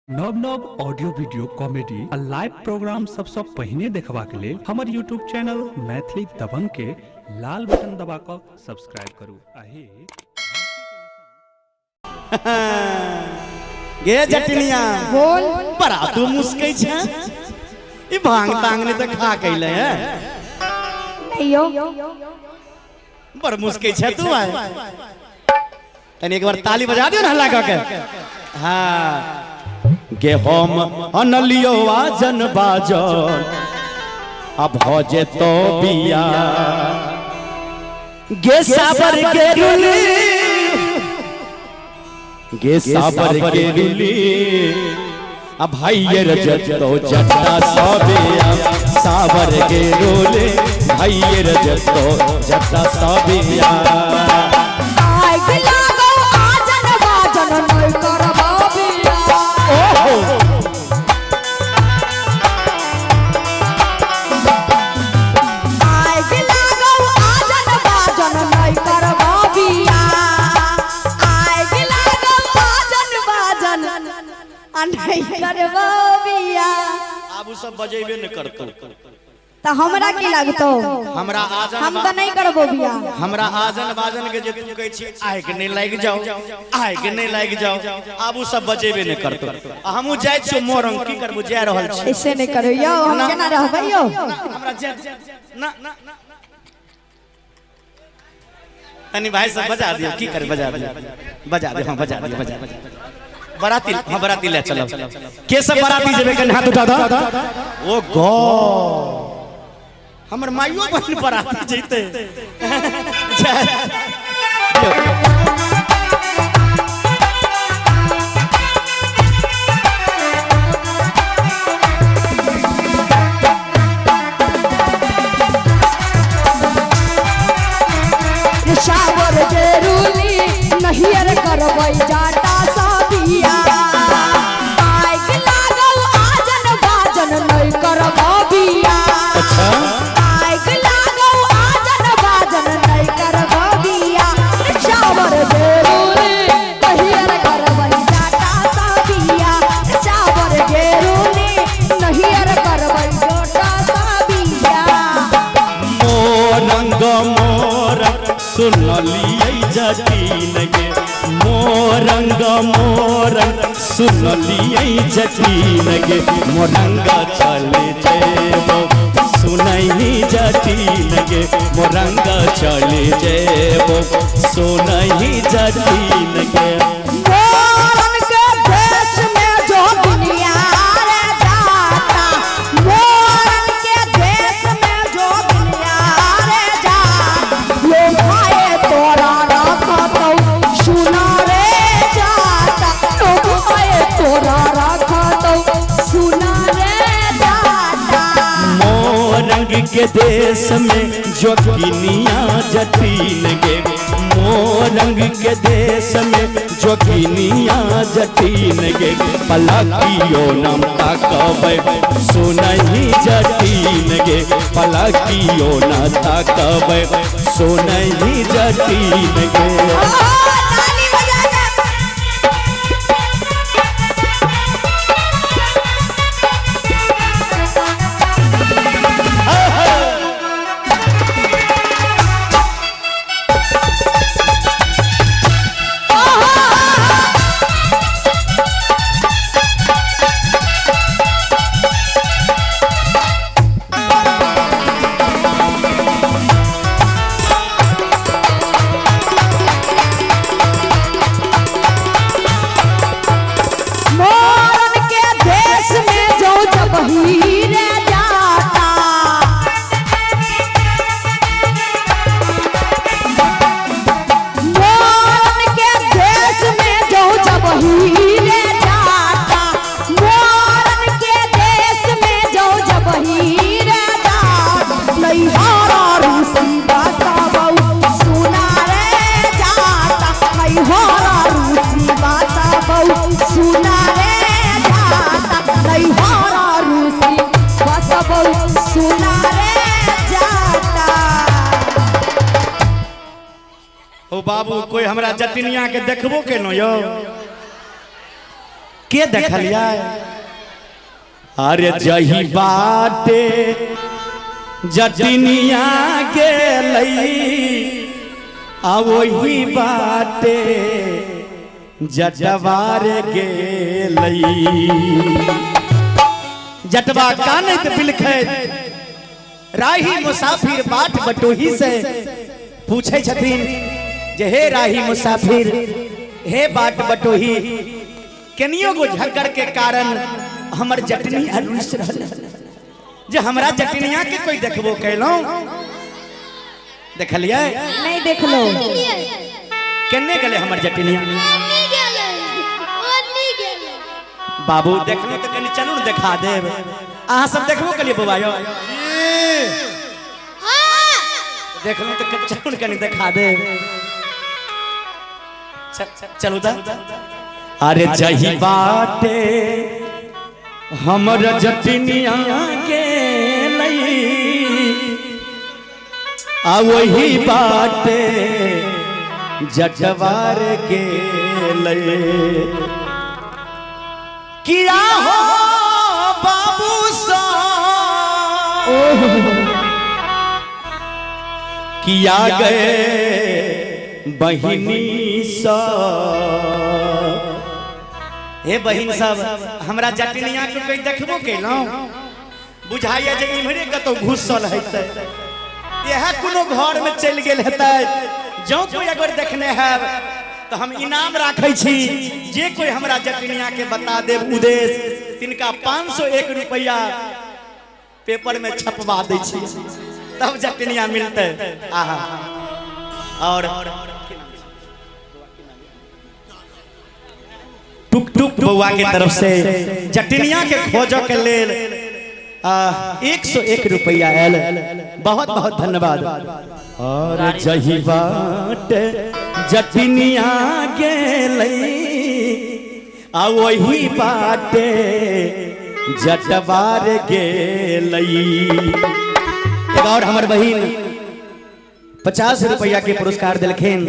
नव नव audio video comedy आ live programme सबसे पहले देखबा के लिए हमर यूट्यूब चैनल मैथिली दबंग के लाल बटन दबा कर सब्सक्राइब करू। गे जटनिया बोल बड़ा तू मुस्कै छ ई भांग तांग ने त खा कैले है अयो बड़ मुस्कै छ तू है तनी एक बार ताली बजा दियो ना हल्ला क के हां गे हम अनलियो आजन बाजन अब हो जे तो बिया गे साबर के रुली गे साबर के रुली अब भाई ये रजत तो जट्टा सबेया साबर के रुली भाई ये रजत तो जट्टा सबेया आइ लागो आजन बाजन नै करबा बिया ओहो आइ लागो आजन बाजन नै करबा बिया आइ लागो आजन बाजन नै करबा बिया आबू सब बजेबे न करतो त हमरा की लागतो हमरा आजन हम त नै करबो बिया हमरा आजन बाजन के जे तू कहै छी आइ के नहीं लाग जाओ आइ के नहीं लाग जाओ आबू सब बजेबे न करतो हमहू जाय छियो मोरंग की करबो जा रहल छी ऐसे नै करो यौ हम केना रहबै यौ हमरा जा ना तनी भाई सब बजा दियो की करे बजा दे हां बजा दे बराती हां बराती ले चलो के सब बराती जेबे कन हाथ उठा द ओ गॉड हमर माइयो बहन बराती जइते सावर के रूली नहियर करबै जाटा साबिया आइग लागल आजन बाजन नै करबा बिया अच्छा आइग लागल आजन बाजन नै करबा बिया सावर के रूली नहियर करबै जाटा साबिया सावर के रूली नहियर करबै जाटा साबिया मोरंग मोरंग सुनलियै जतीन गे मोरंग मोरंग सुनलियै जतीन गे मोरंग चले जेबो सुनहि जतीन गे मोरंग चले जेबो सुनहि जतीन गे मोरन के देश में जो दुनिया रे जाता मोरन के देश में जो दुनिया रे जाता ये भाई तोरा रखतौ सुना रे जाता तो भाई तोरा रखतौ सुना रे जाता मोरंग के देश में जोगिनिया जतीन गे मोरंग के देश में जोगिनिया जतीन गे पलकियो नाम ताकबै सुनहि जतीन गे पलकियो ना ताकबै सुनहि जतीन गे ताली बजा दे मोरन के देश में जो जब हीरे जाता मोरन के देश में जो जब हीरे जाता मोरन के देश में जो जब हीरे जाता नहीं हारा रूसी बासाबौ सुना रे जाता नहीं हारा रूसी बासाबौ सुना रे जाता नहीं हारा रूसी बासाबौ सुना रे जाता ओ बाबू कोई हमरा जतिनिया के देखबो केनो यो के देखलिया अरे जही बाटे जटिनिया गेलई आ वही बाटे जटवार गेलई जटवा कानत बिलखे राही मुसाफिर बाट बटोही से पूछे छथिन जे हे राही मुसाफिर हे बाट बटोही केनियो गो झगड़ के कारण हमर जटनी अलुस रहल जे हमरा जटनिया के कोई देखबो कैलो देखलिए नहीं देख लो केने गेले हमर जटनिया बाबू देखलो तो कनी चलू न देखा देब अहाँ सब देखबो कलिए बाबा यो देखलो तो चलू न कनी देखा देब चलू दा अरे जही बाटे हमर जटनिया के लई आ वही बाटे जटवार के लई किया हो बाबू सा किया गए बहिनी सा हे बहिन सब हमरा जटनिया के कोई देखबो केलौ बुझाइए जे इम्हरे कतौ घुसल हेतै यह कोनो घर में चल गेल हेतै जो कोई अगर देखने है तो हम इनाम राखै छी जे कोई हमरा जटनिया के बता देब उद्देश्य तिनका 501 रुपया पेपर में छपवा दै छी तब जटनिया मिलते आहा और टुक टुक बउआ के तरफ से जटनिया के खोजो के लेल 101 रुपया आयल बहुत बहुत धन्यवाद और जही बाट जटनिया गेलई आ वही बाटे जटवार गेलई और हमर बहिन 50 रुपया के पुरस्कार दिलखिन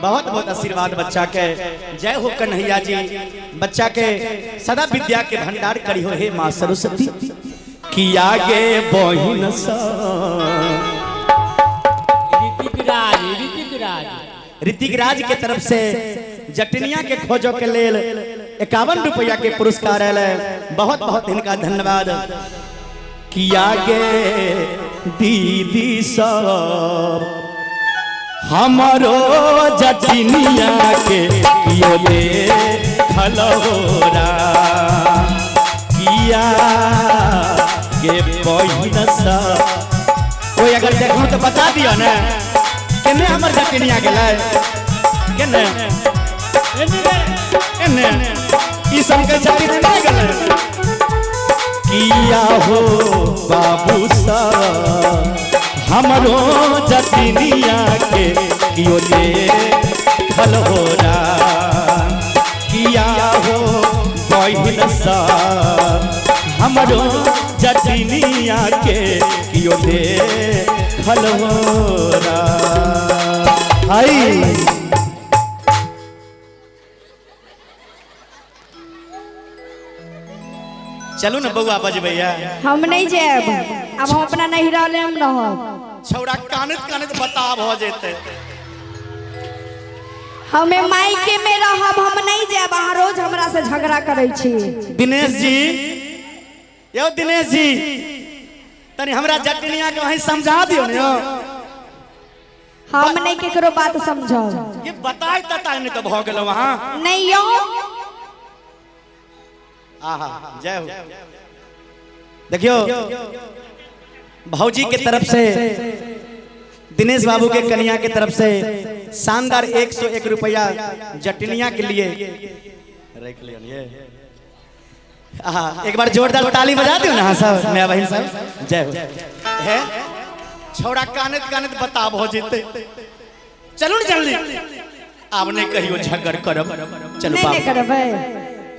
बहुत बहुत आशीर्वाद बच्चा के जय हो कन्हैया जी बच्चा के सदा विद्या के भंडार करी हो हे माँ सरस्वती किया गे बहिन सा ऋतिक राज के तरफ से जटनिया के खोजो के लेल 51 रुपया के पुरस्कार आयल बहुत बहुत इनका धन्यवाद किया गे दीदी सब हमारो जटनिया के कियो ले खलहोरा किया गे बहिन सा कोई अगर देखो तो बता दियो ना केने हमर जटनिया गेलै केने एने ई सब के जटनी नहीं गेलै किया हो बाबू सा हमरो जटनिया के कियो ले खलहोरा किया हो बहिन सा हमरो जटनिया के कियो ले खलहोरा हाय चलू ना बउआ बजबैया हम नहीं जाब अब हम अपना नहीं रहले हम रहब छौड़ा कानत कानत बता भ जेते हमें मायके में रहब हम नहीं जाब अहाँ रोज हमरा से झगड़ा करै छी दिनेश जी यो दिनेश जी तनी हमरा जटनिया के वहीं समझा दियो ने हम नहीं केकरो बात समझब ये बताई तता नहीं तो भ गेल वहां नहीं यो आहा जय हो देखियो भौजी के तरफ से दिनेश बाबू के कन्या के तरफ से शानदार 101 रुपया जटनिया के लिए रख लियो ये एक बार जोरदार ताली बजा दियो ना सब मैं बहन सब जय हो है छौड़ा कानत कानत बता भ जेते चलू न जल्दी अब नहीं कहियो झगड़ करब चलो नहीं करबै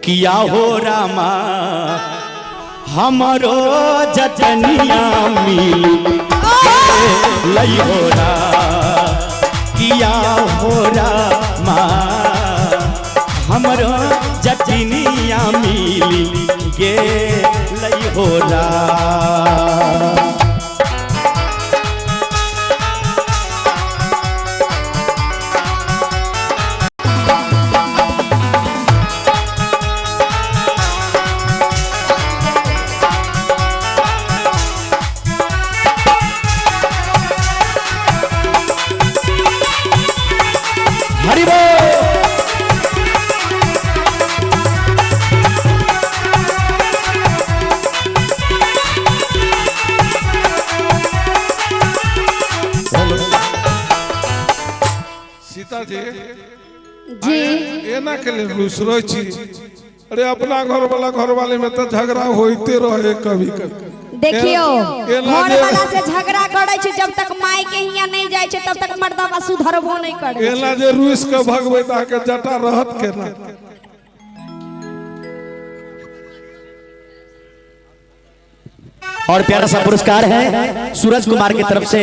किया हो रामा हमारो जटनिया मिल लई हो रा किया हो रामा हमारो जट जटिनिया मिली गे लई हो रा। हरि बोल। सीता जी जी एना के लिए रुस रही छी। अरे अपना घर वाला घर वाले में तो झगड़ा होते रहे कभी कभी। देखियो एना घर जे- वाला से झगड़ा करे छै जब तक माई के हिया नहीं जाय छै तब तक मर्दवा सुधरबो नहीं करे। एना जे रुस के भगवे ता के जटा रहत केना। और प्यारा सा पुरस्कार है सूरज कुमार की तरफ से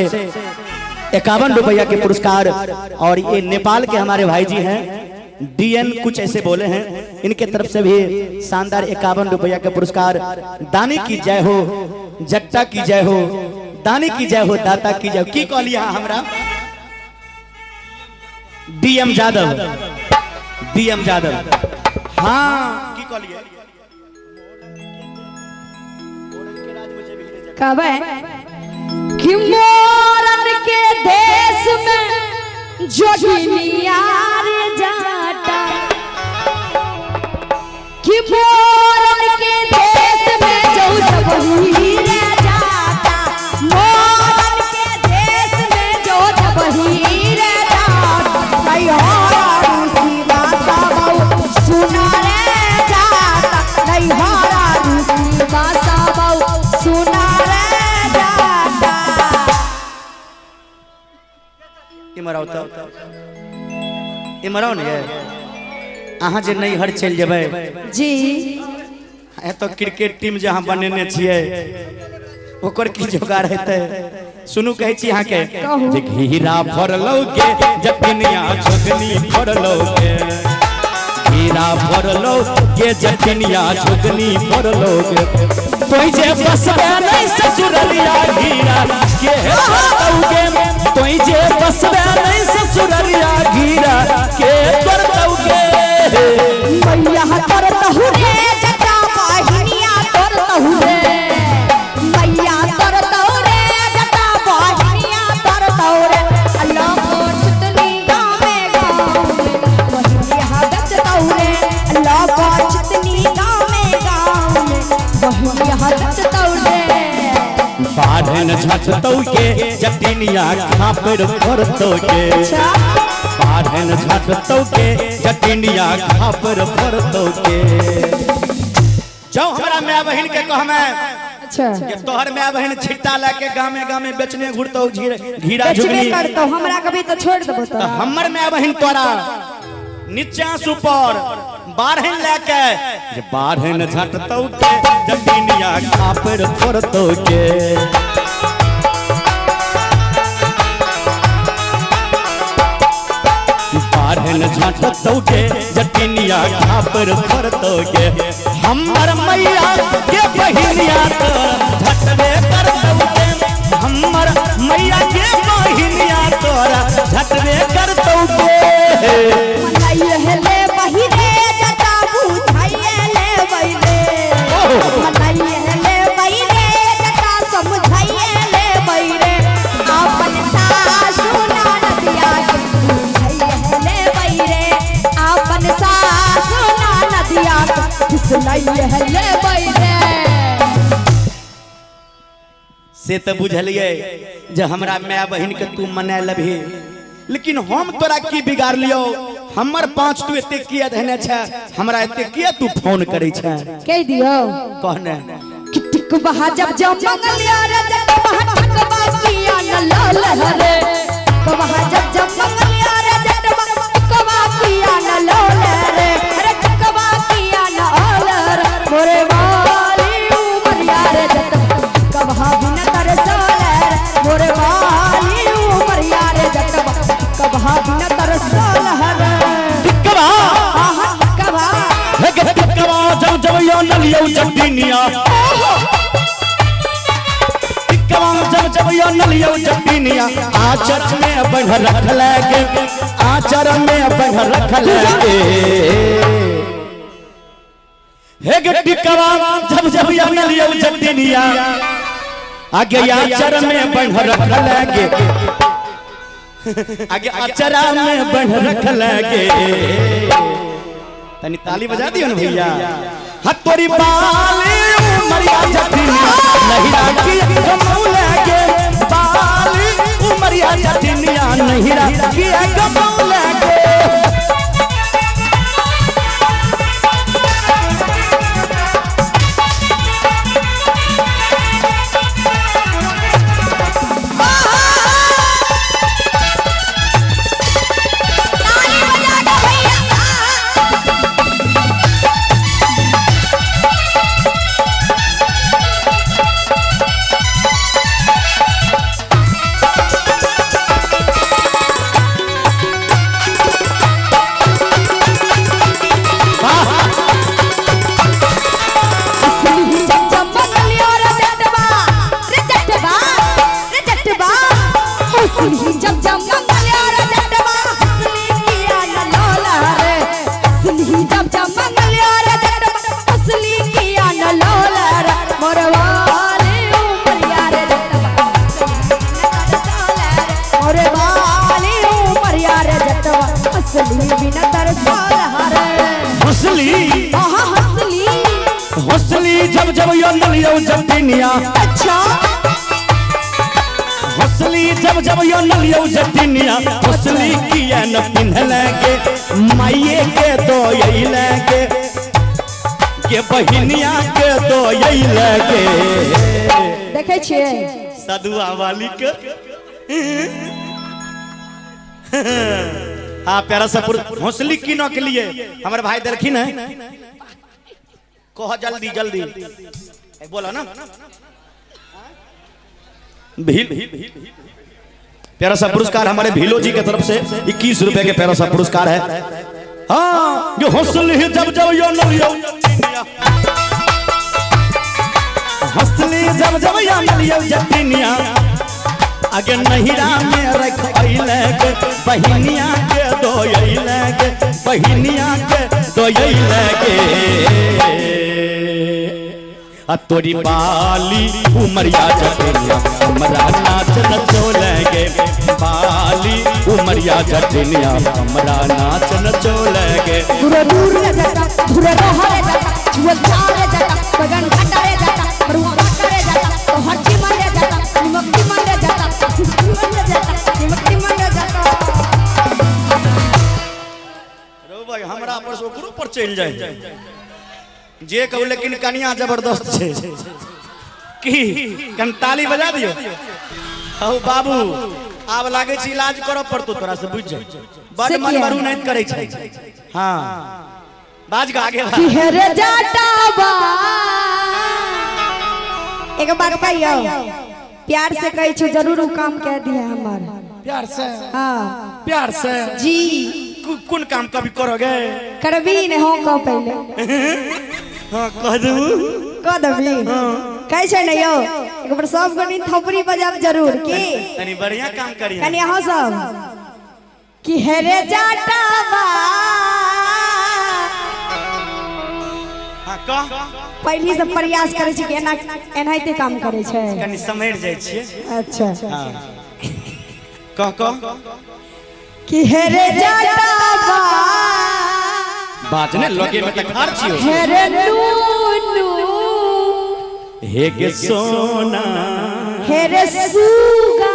51 रुपया के पुरस्कार। और ये नेपाल के हमारे भाई जी हैं डीएन कुछ ऐसे बोले हैं, इनके तरफ से भी शानदार 51 रुपया का पुरस्कार। दानी की जय हो, जट्टा की जय हो, दानी की जय हो, दाता की जय हो। की कहलिए हमरा डीएम यादव, डीएम यादव। हाँ की कहलिए कबे कि मोरन के देश में जोगिनिया रे जाटा कि मोरन के देश में जो जबही रे जाता, मोरन के देश में जो जबही रे जाता, नहीं हरा रूसी भाषा बहु सुना रे जाता, नहीं हरा रूसी भाषा बहु सुना इमराव तो इमराव ने अहाँ जे नहीं हर चल जेबै जी ए तो क्रिकेट टीम जहाँ बनेने छियै ओकर की जोगाड़ हेतै। सुनू कहै छी अहाँ के जे घीरा भरलौ के जटिनिया छोकनी भरलौ के, घीरा भरलौ के जटिनिया छोकनी भरलौ के, तोई जे बसबे नहीं ससुरलिया घीरा के तौगे, तोई जे बसबे नहीं ससुरलिया घीरा के तौगे। मैया तोर तहु रे जटा बहिनिया तोर तहु रे, मैया तोर तहु रे जटा बहिनिया तोर तहु रे, अल्लाह को चितनी गावे गावे बहिनिया गच तहु रे, अल्लाह को चितनी गावे गावे बहिनिया गच तहु रे। बाढ़न झटतौ के जटिनिया खापर भरतौ के, बाढ़न झटतौ के जटिनिया खापर भरतौ के। जाओ हमरा माय बहन के कहमे अच्छा कि तोहर माय बहन छिट्टा लाके गामे गामे बेचने घुरतौ घीरा बेचबे जुगनी, करतो हमरा कभी तो छोड़ देबो तो तो हमर माय बहन तोरा नीचा सुपर बाढ़न लाके जे बाढ़न झटतौ के जटिनिया खापर भरतौ के। बाढ़न झटतौ के जटिनिया खापर भरतौ के, हमर मैया के बहिनिया तो झटबे करतौ के, हमर मैया के बहिनिया तोरा झटबे करतौ के। मनाइए ले बहिरे जटा बुझाइए ले बहिरे, मनाइए ले बहिरे जटा समझाइए ले बहिरे, अपन सासु ननदिया के बुझाइए ले बहिरे, अपन सासु ननदिया के फिसलाइए ले बहिरे। से तो बुझलिए जे हमरा माय बहन के तू मना लभी, लेकिन हम तोरा की बिगाड़ लियो, हमर 5 तू एते किया देने छ, हमरा एते किया तू फोन करे छ, कह दियो कहने कि टिकबा जब जब मंगलिया रे जटबा टिकबा किया न लाल हरे, टिकबा जब जब मंगलिया रे जटबा टिकबा किया न लाल रे, अरे टिकबा किया न आल रे, मोरे वाली उमरिया रे जटबा टिकबा बिन तरसल रे, मोरे वाली उमरिया रे जटबा टिकबा बिन तरसल रे, टिकवा आहा टिकबा लगत यो नलियो जटिनिया टिकवा जब यो नलियो जटिनिया आचर में बंध रख लागे आचर में बंध रख लागे हे गे टिकवा जब यो नलियो जटिनिया आगे आचर में बंध रख लागे आगे अचरा में बंध रख लागे तनी ताली बजा दियो ना भैया हतोरी बाली उमरिया जटिनिया नहीं राखी गमऊ लागे बाली उमरिया जटिनिया नहीं राखी गमऊ लागे जब यो नलियो जटिनिया अच्छा हंसली जब यो नलियो जटिनिया हंसली किया न पिन्ह लागे माइये के दो यही लागे के बहिनिया के दो यही लागे देखे छिए सदुआ वाली के हाँ प्यारा सा हंसली किनो के लिए हमारे भाई देखिन है कहो जल्दी जल्दी बोलो ना भील प्यारा सा पुरस्कार हमारे भीलो जी की तरफ से 21 रुपए के प्यारा सा पुरस्कार है हाँ जो हंसली जब यो नलियो हंसली जब यो नलियो जटिनिया अगे नहिरा में रख अइले के बहिनिया के दो अइले के बहिनिया के दो अइले के आ तोरी बाली उमरिया जटिनिया हमरा नाच नचो लगे बाली उमरिया जटिनिया हमरा नाच नचो लगे दूर दूर रे जाता दूर रहरे जाता जुअल चारे जाता बगन घाटारे जाता बरुआ घाटारे जाता तो हट्टी मन रे जाता निमक्ती मन रे जाता निमक्ती मन रे जाता रो भाई हमरा पर सो गुरु पर चल जाए जे कहू लेकिन कनिया जबरदस्त छे की कन ताली बजा दियो हौ बाबू आब लागे छी इलाज करो पड़तो तोरा से बुझ जा बड मन मरू नहीं करे छै हां बाज का आगे कि हेरे जाटावा एक बात कहियो प्यार से कहि छु जरूर उ काम कह दिए हमर प्यार से हां प्यार से जी कौन काम कभी करोगे करबी ने हो कह पहले हां कह दबी कहे छै ने यो एक बार सब गनी थपड़ी बजाब जरूर की तनी बढ़िया काम करिए कनी हो सब कि हेरे जाटावा हां कह पहली से प्रयास करे छी कि एनाइते काम करे छै कनी समेट जाय छिए अच्छा हां कह कि हेरे जाटावा बाजने लगे में तखार छियो हेरे नूनू हे गे सोना हेरे सुगा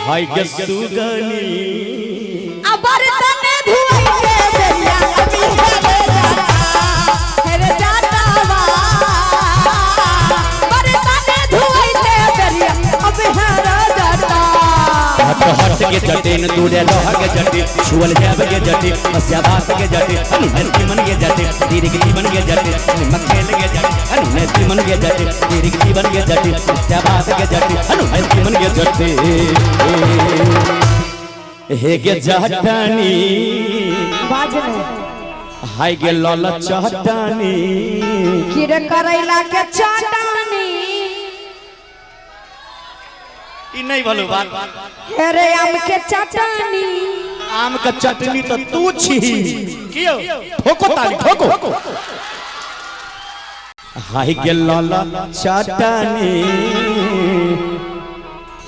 हाय गे सुगनी अबर तने धुआई के बेरिया अभी हेरे जाटावा अबर तने धुआई के बेरिया अभी हेरे जाटा हट के जटिन दूरे लोहा के जटिन छुअल जाब के जटिन मस्या भात के जटिन अनुनति मन के जटिन दीर्घ जीवन के जटिन मखेल के जटिन अनुनति मन के जटिन दीर्घ जीवन के जटिन मस्या भात के जटिन अनुनति मन के जटिन हे के जटनी बाजने हाय गे लाल चटनी कीड़े करैला के चटनी ई नहीं भलो बात हेरे आम के चटनी आम का चटनी तो तू छी कियो ठोको ताली ठोको हाय गे लाल चटनी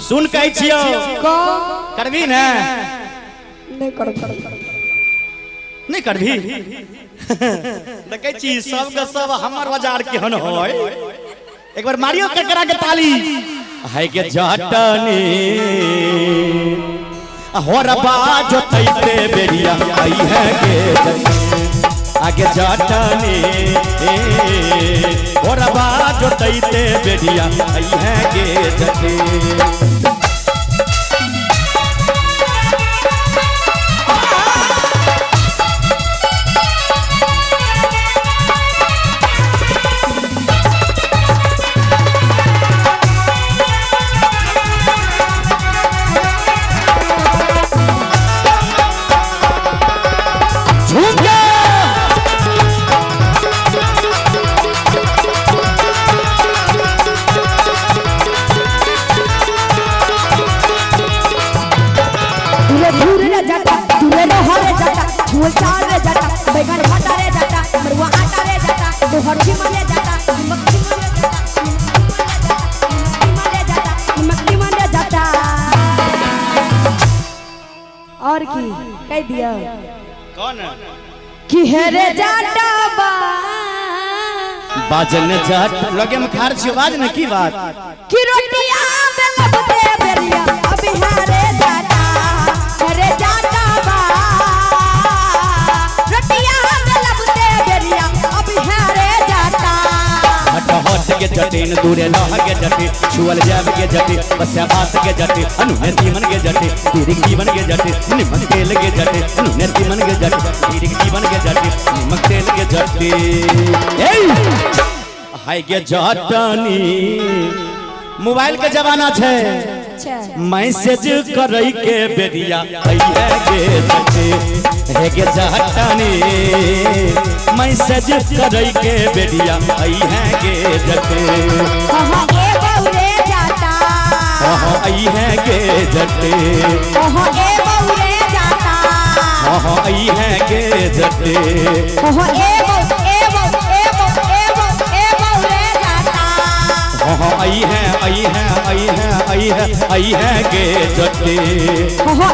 सुन कहै छियो को करबी ना नहीं कर नहीं करबी देखै छी सब के सब हमर बाजार केहन होय एक बार मारियो ककरा के ताली हाय गे चटनी होरबा जोतैते बेरिया आई है गे आगे चटनी होरबा जोतैते बेरिया आई है गे जटे बैगन भाटा रे जाता मरुआ आटा रे जाता दोहर की मले जाता मक्खी मले जाता और की कह दिया कौन कि हेरे जाता बा बाजन जाट लगे में खार छी बाज न की बात कि रोटियां में लबते बेरिया अभी हारे जाता हेरे जाता बा रोटियां में लबते बेरिया अभी हारे जाता हट हट के जटिन दूरे लह के जटे छुअल जाब के जटे बस्या बात के जटे अनुने जीवन के जटे तीरिक जीवन के जटे निमक तेल के जटे अनुने जीवन के जटे तीरिक जीवन के जटे निमक तेल के जटे ए हाय गे जटनी मोबाइल के जमाना छे मैसेज करई के बेरिया आइए गे जटे हे गे जटनी मैसेज करई के बेरिया आई है गे जटे कहां गे बौरे जाता कहां आई है गे जटे कहां गे बौरे जाता कहां आई है गे जटे कहां बौरे जाता कहां आई है गे जटे कहां